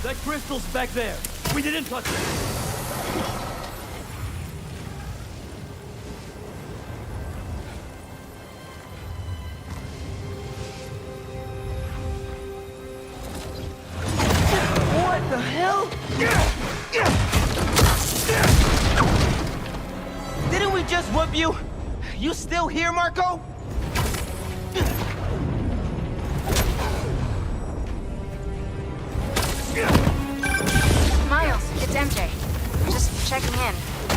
That crystal's back there. We didn't touch it. What the hell? Didn't we just whoop you? You still here, Marco? Miles, it's MJ. Just checking in.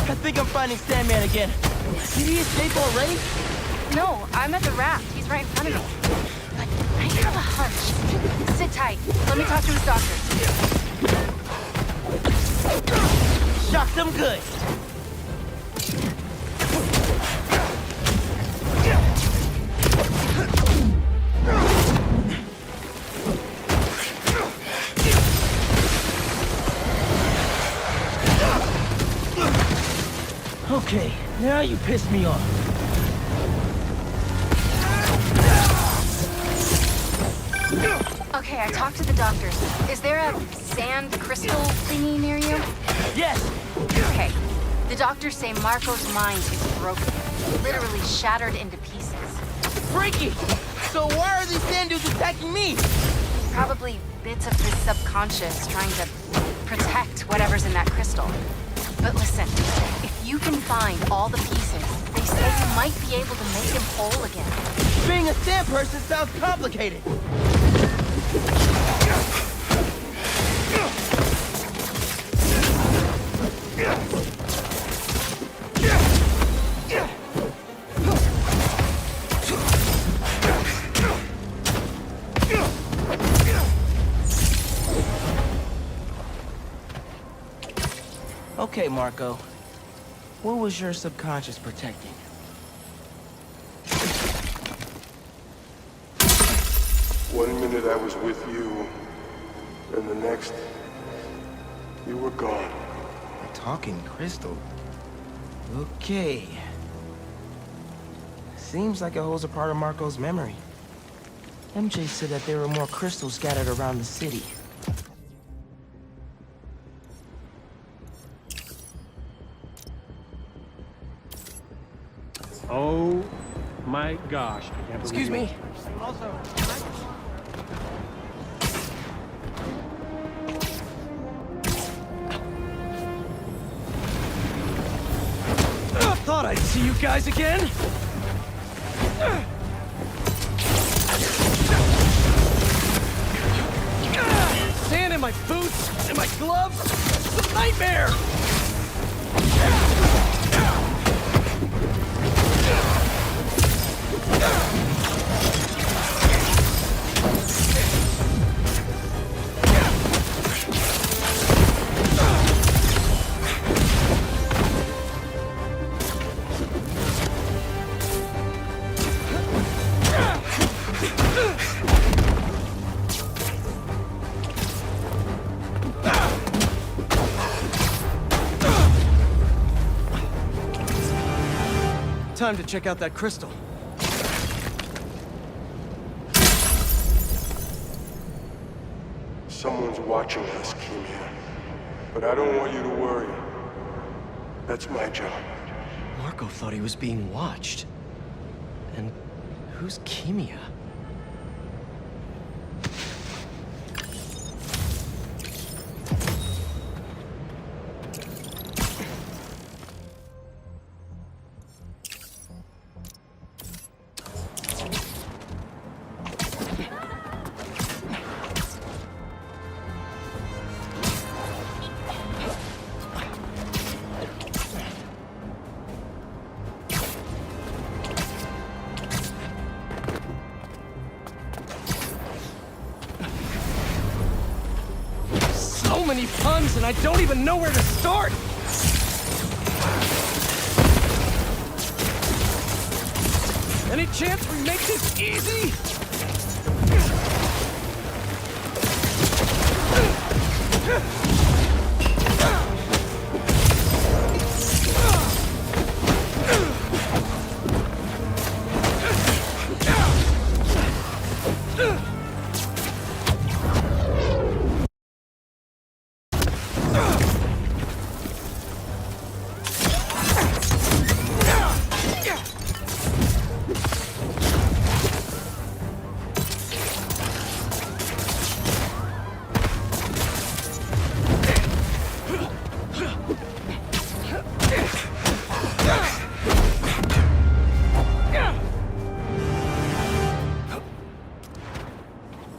I think I'm finding Sandman again. Did he escape already? No, I'm at the raft. He's right in front of me. But I have a hunch. Sit tight. Let me talk to his doctor. Shocked him good. Okay, now you piss me off. Okay, I talked to the doctors. Is there a sand crystal thingy near you? Yes! Okay. The doctors say Marco's mind is broken. Literally shattered into pieces. Freaky! So why are these sand dudes attacking me? Probably bits of his subconscious trying to protect whatever's in that crystal. But listen, if you can find all the pieces, they say you might be able to make him whole again. Being a sand person sounds complicated. Okay, Marco. What was your subconscious protecting? One minute I was with you, and the next, you were gone. A talking crystal? Okay. Seems like it holds a part of Marco's memory. MJ said that there were more crystals scattered around the city. Oh my gosh, I can't believe Excuse me. Also, Thought I'd see you guys again. Sand in my boots, and my gloves. It's a nightmare. Time to check out that crystal. Someone's watching us, Kimia. But I don't want you to worry. That's my job. Marco thought he was being watched. And who's Kimia? So many puns, and I don't even know where to start! Any chance we make this easy?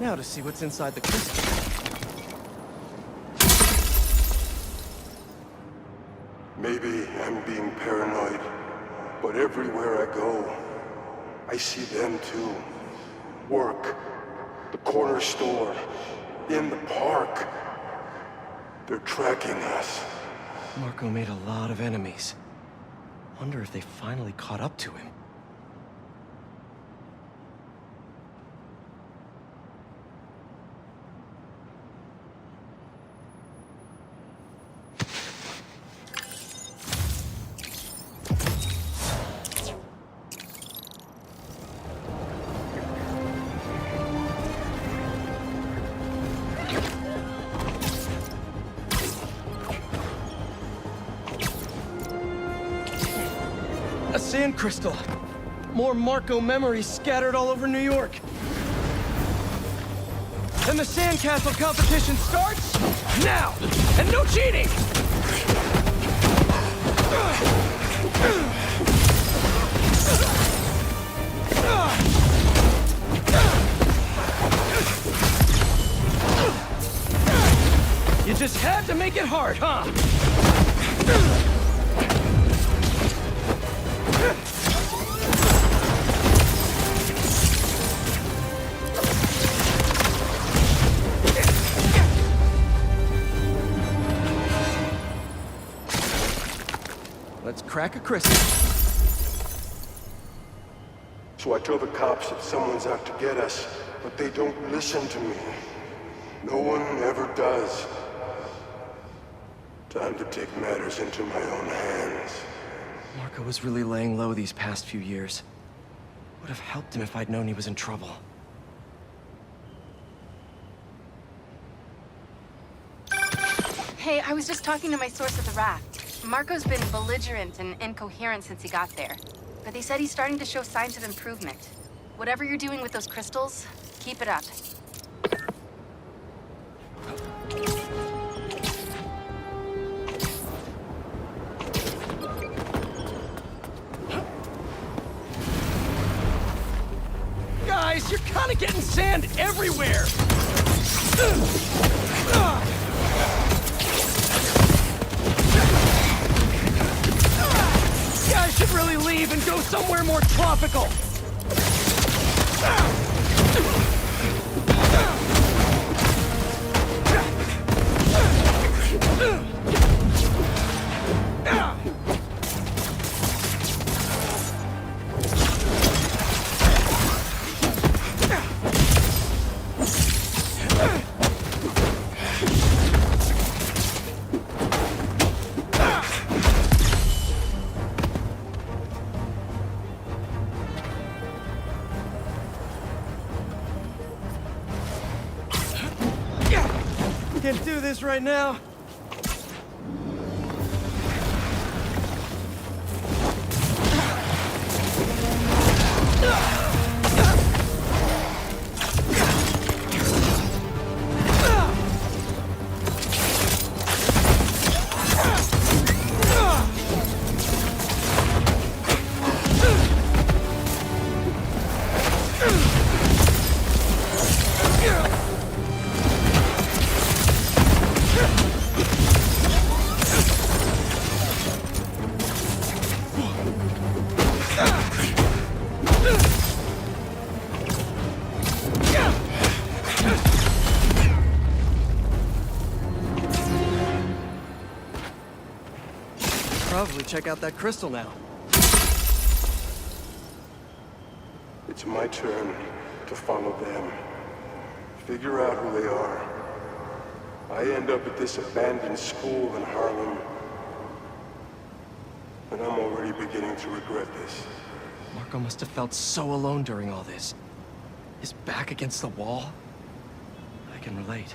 Now to see what's inside the crystal. Maybe I'm being paranoid, but everywhere I go, I see them too. Work, the corner store, in the park. They're tracking us. Marco made a lot of enemies. Wonder if they finally caught up to him. A sand crystal. More Marco memories scattered all over New York. And the sandcastle competition starts now! And no cheating! You just had to make it hard, huh? Let's crack a crystal. So I tell the cops that someone's out to get us, but they don't listen to me. No one ever does. Time to take matters into my own hands. Marco was really laying low these past few years. Would have helped him if I'd known he was in trouble. Hey, I was just talking to my source at the raft. Marco's been belligerent and incoherent since he got there. But they said he's starting to show signs of improvement. Whatever you're doing with those crystals, keep it up. Guys, you're kind of getting sand everywhere! You guys should really leave and go somewhere more tropical! Can't do this right now. Probably check out that crystal now. It's my turn to follow them. Figure out who they are. I end up at this abandoned school in Harlem. And I'm already beginning to regret this. Marco must have felt so alone during all this. His back against the wall. I can relate.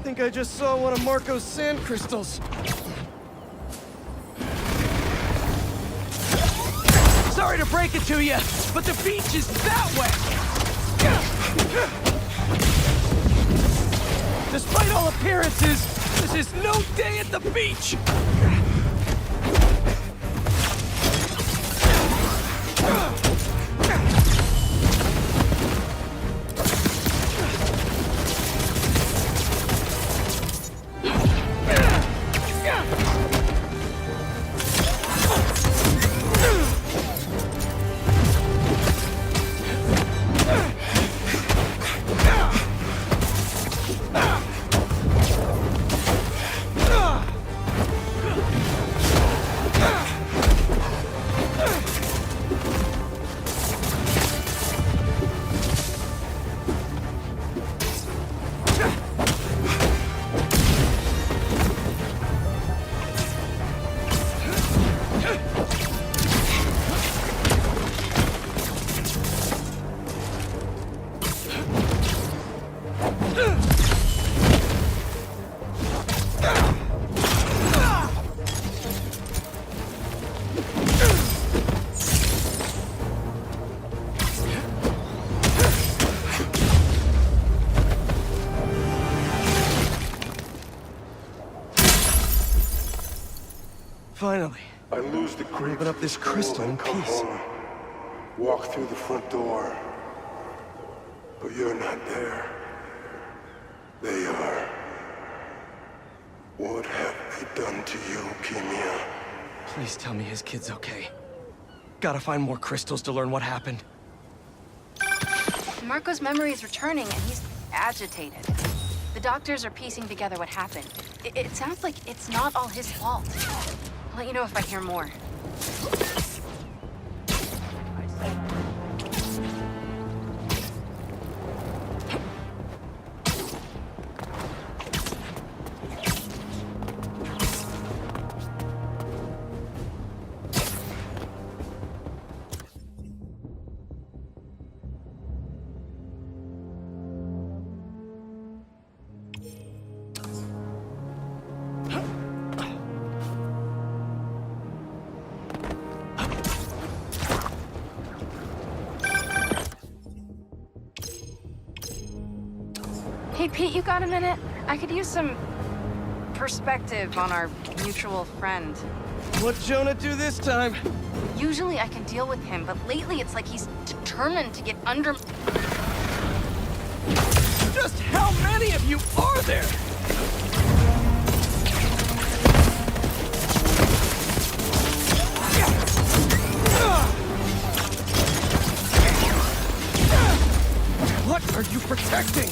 I think I just saw one of Marco's sand crystals. Sorry to break it to you, but the beach is that way! Despite all appearances, this is no day at the beach! Finally. I lose the creep. Open up this crystal in come peace. home. Walk through the front door. But you're not there. They are. What have they done to you, Kimia? Please tell me his kid's okay. Gotta find more crystals to learn what happened. Marco's memory is returning, and he's agitated. The doctors are piecing together what happened. It sounds like it's not all his fault. I'll let you know if I hear more. Hey, Pete, you got a minute? I could use some perspective on our mutual friend. What'd Jonah do this time? Usually I can deal with him, but lately it's like he's determined to get under... Just how many of you are there? What are you protecting?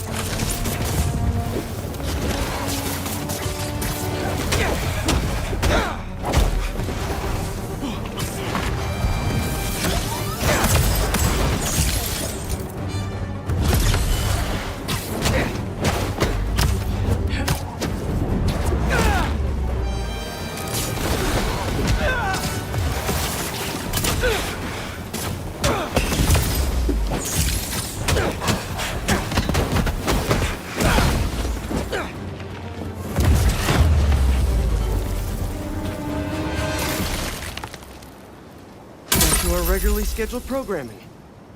Regularly scheduled programming.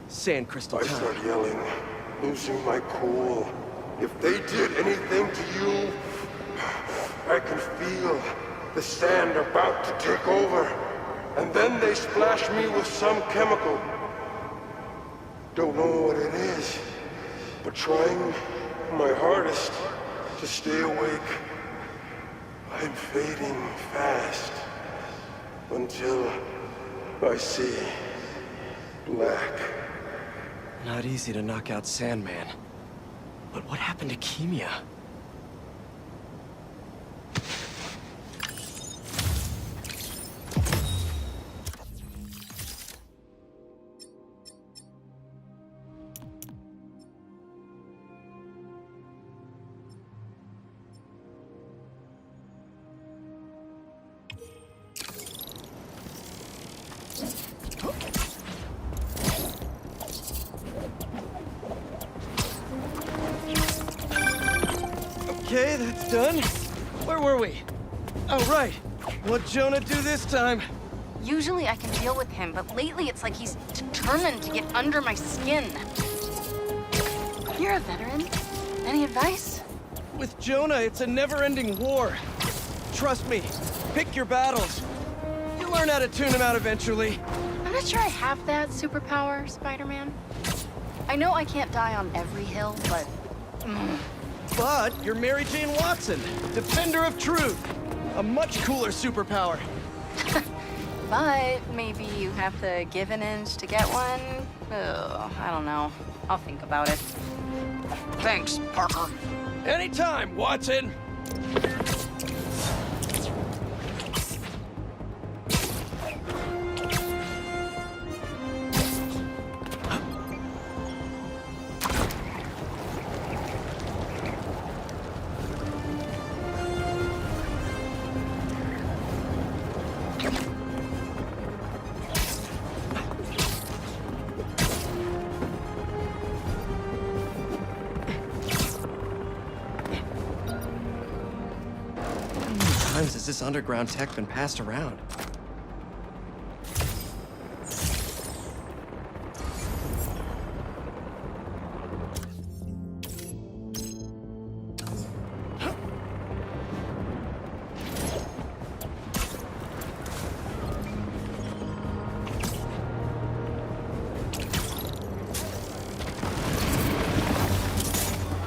Sand crystal I time. start yelling, losing my cool. If they did anything to you, I can feel the sand about to take over. And then they splash me with some chemical. Don't know what it is, but trying my hardest to stay awake. I'm fading fast until I see black. Not easy to knock out Sandman. But what happened to Kimia? Okay, that's done. Where were we? Oh, right. What'd Jonah do this time? Usually I can deal with him, but lately it's like he's determined to get under my skin. You're a veteran. Any advice? With Jonah, it's a never-ending war. Trust me, pick your battles. You'll learn how to tune him out eventually. I'm not sure I have that superpower, Spider-Man. I know I can't die on every hill, but... But you're Mary Jane Watson, defender of truth. A much cooler superpower. But maybe you have to give an inch to get one? Oh, I don't know. I'll think about it. Thanks, Parker. Anytime, Watson. Times has this underground tech been passed around?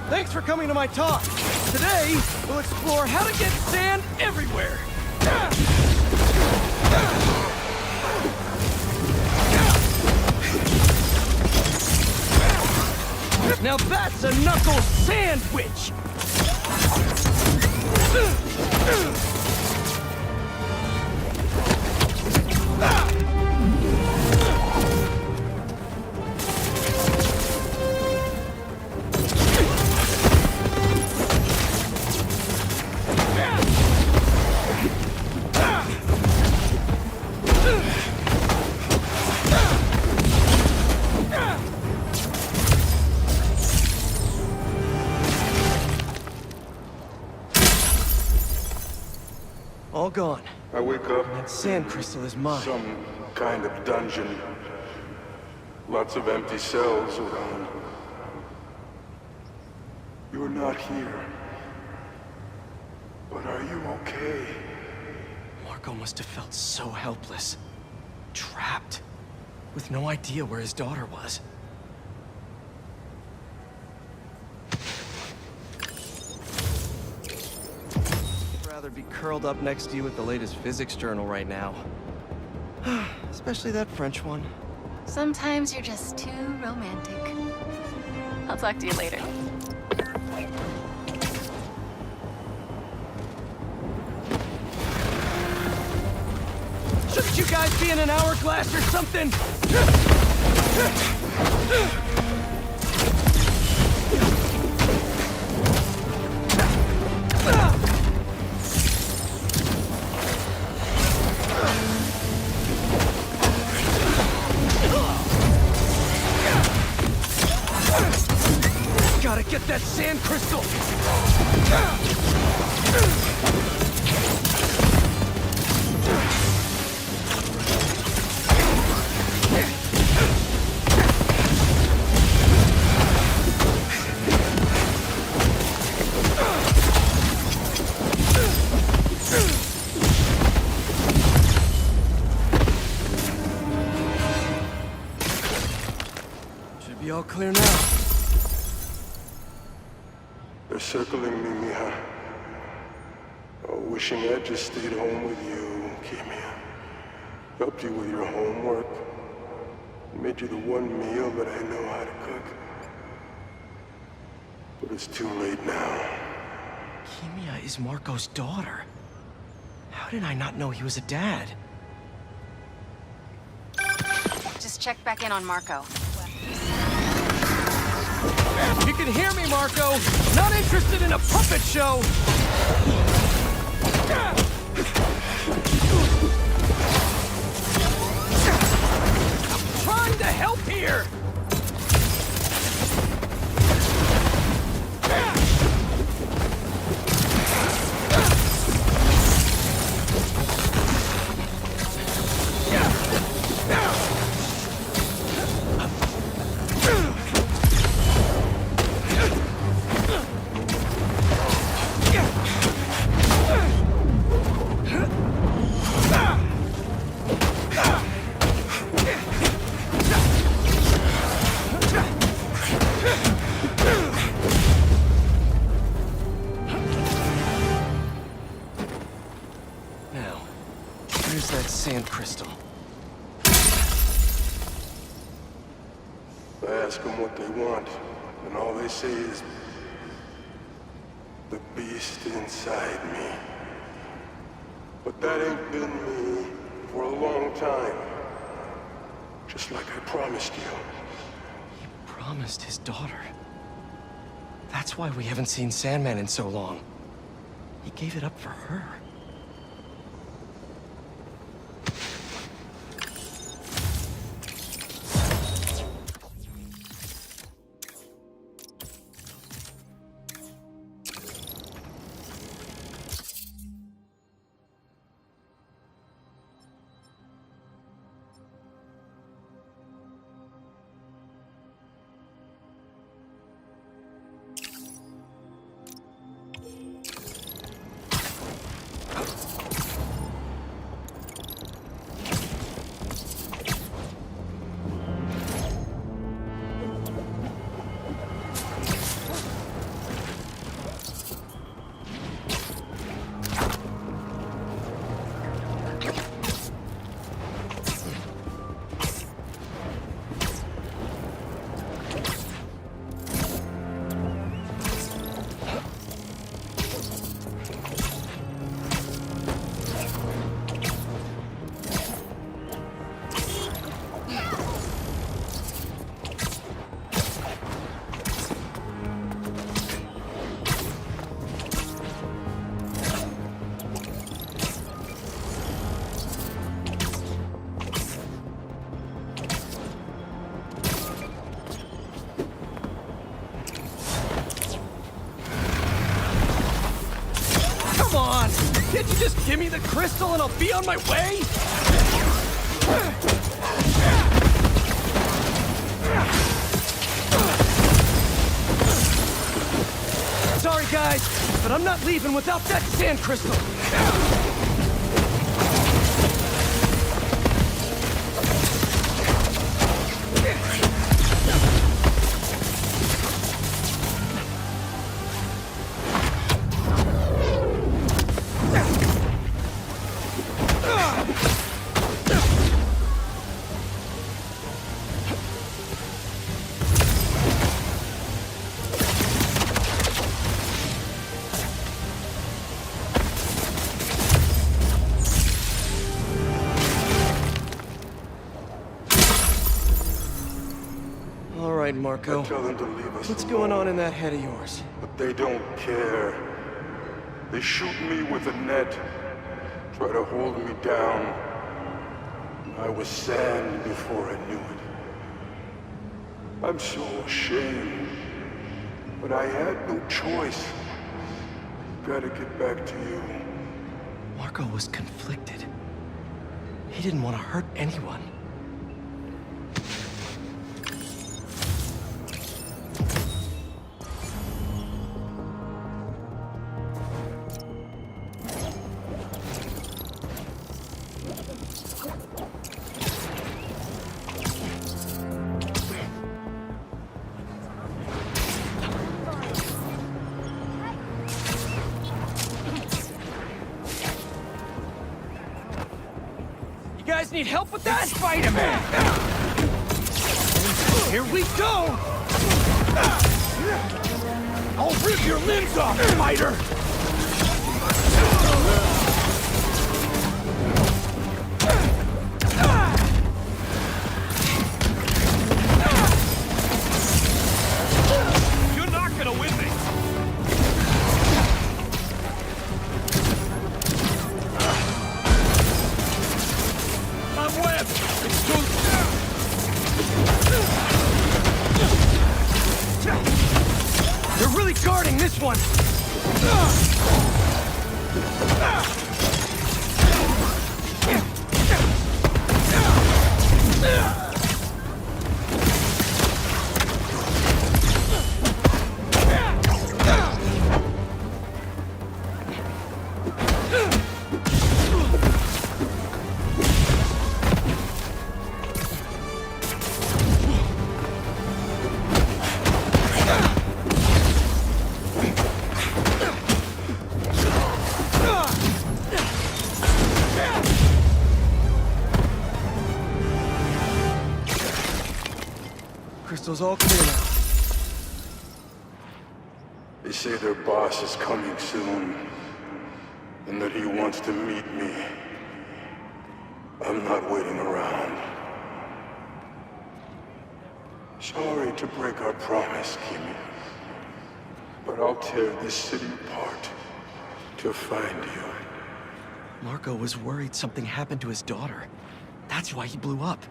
Thanks for coming to my talk. Today, we'll explore how to get sand everywhere. Now that's a knuckle sandwich! All gone. I wake up, That sand crystal is mine. some kind of dungeon. Lots of empty cells around. You're not here. But are you okay? Marco must have felt so helpless. Trapped. With no idea where his daughter was. I'd rather be curled up next to you with the latest physics journal right now. Especially that French one. Sometimes you're just too romantic. I'll talk to you later. Shouldn't you guys be in an hourglass or something? Gotta get that sand crystal! Should be all clear now. There's encircling me, Mija. Oh, wishing I'd just stayed home with you, Kimia. Helped you with your homework. Made you the one meal that I know how to cook. But it's too late now. Kimia is Marco's daughter. How did I not know he was a dad? Just check back in on Marco. You can hear me, Marco! Not interested in a puppet show! Trying to help here! Now, where's that sand crystal? I ask them what they want, and all they say is, the beast inside me. But that ain't been me for a long time. Just like I promised you. He promised his daughter. That's why we haven't seen Sandman in so long. He gave it up for her. Come on! Can't you just give me the crystal and I'll be on my way? Sorry, guys, but I'm not leaving without that sand crystal. All right, Marco. I tell them to leave us What's alone, going on in that head of yours? But they don't care. They shoot me with a net. Try to hold me down. I was sand before I knew it. I'm so ashamed. But I had no choice. Gotta get back to you. Marco was conflicted. He didn't want to hurt anyone. guys need help with that? Spiderman! Here we go! I'll rip your limbs off, Spider! You're not gonna win me! I'm webbed! It's too... They're really guarding this one! Crystal's all clear now. They say their boss is coming soon, and that he wants to meet me. I'm not waiting around. Sorry to break our promise, Kimi, but I'll tear this city apart to find you. Marco was worried something happened to his daughter. That's why he blew up.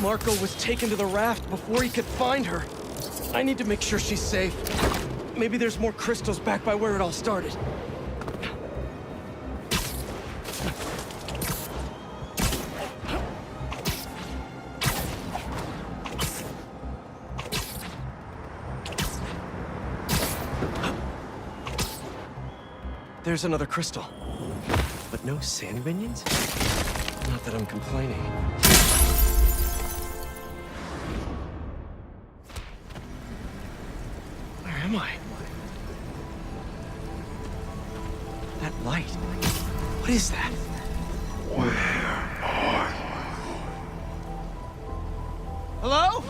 Marco was taken to the raft before he could find her. I need to make sure she's safe. Maybe there's more crystals back by where it all started. There's another crystal. But no sand minions? Not that I'm complaining. Where am I? That light. What is that? Where are you? Hello?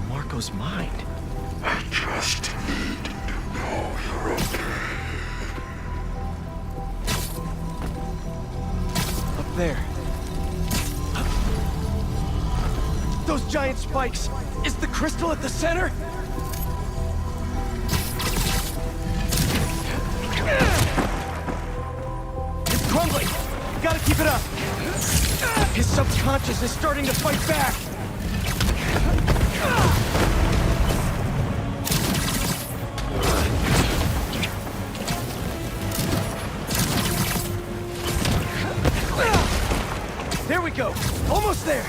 Marco's mind. I just need to know you're okay. Up there. Those giant spikes! Is the crystal at the center? It's crumbling! Gotta keep it up! His subconscious is starting to fight back! There we go! Almost there!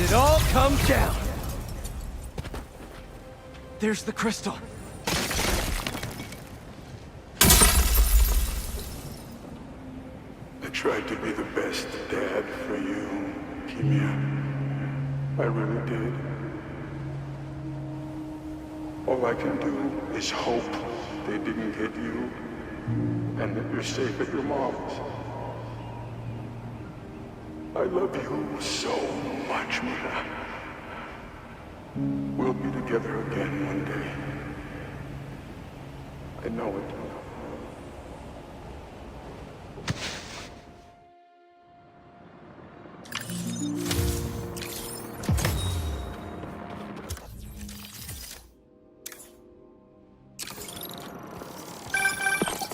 It all comes down. There's the crystal. Dad for you, Kimia. I really did. All I can do is hope they didn't get you, and that you're safe at your mom's. I love you so much, Mira. We'll be together again one day. I know it.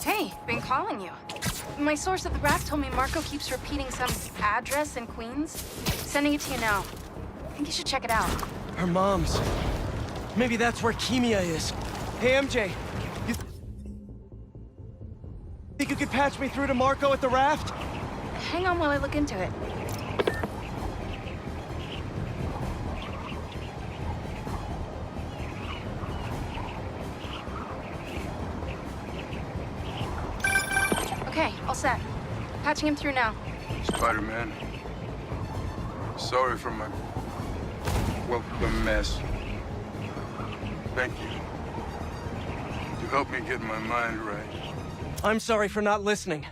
Hey, been calling you. My source at the raft told me Marco keeps repeating some address in Queens. Sending it to you now. I think you should check it out. Her mom's. Maybe that's where Kimia is. Hey, MJ. You think you could patch me through to Marco at the raft? Hang on while I look into it. Okay, all set. Patching him through now. Spiderman. Sorry for my... well, the mess. Thank you. You helped me get my mind right. I'm sorry for not listening.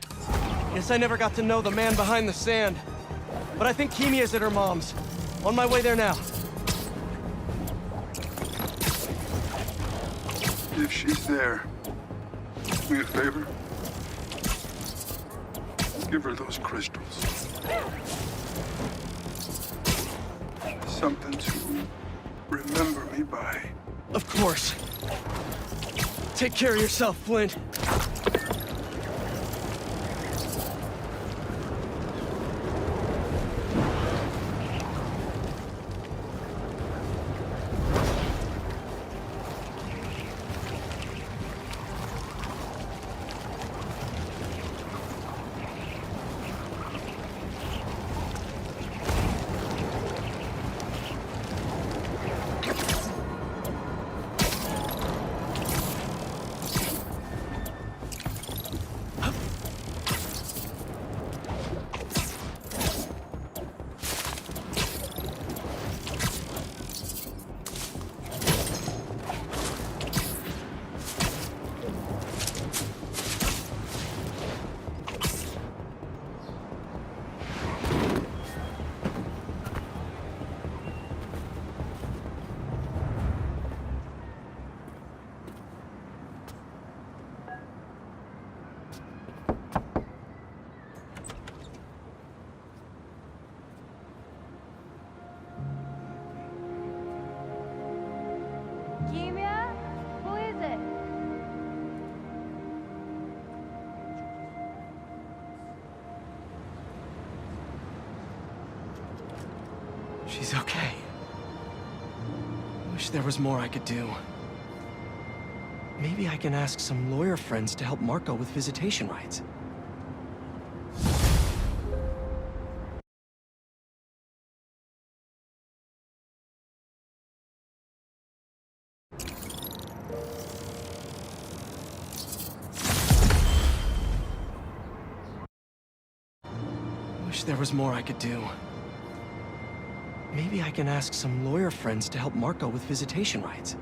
Guess I never got to know the man behind the sand. But I think Kimia's at her mom's. On my way there now. If she's there, do me a favor. Give her those crystals. Something to remember me by. Of course. Take care of yourself, Flint. Kimia? Who is it? She's okay. Wish there was more I could do. Maybe I can ask some lawyer friends to help Marco with visitation rights. Wish there was more I could do. Maybe I can ask some lawyer friends to help Marco with visitation rights.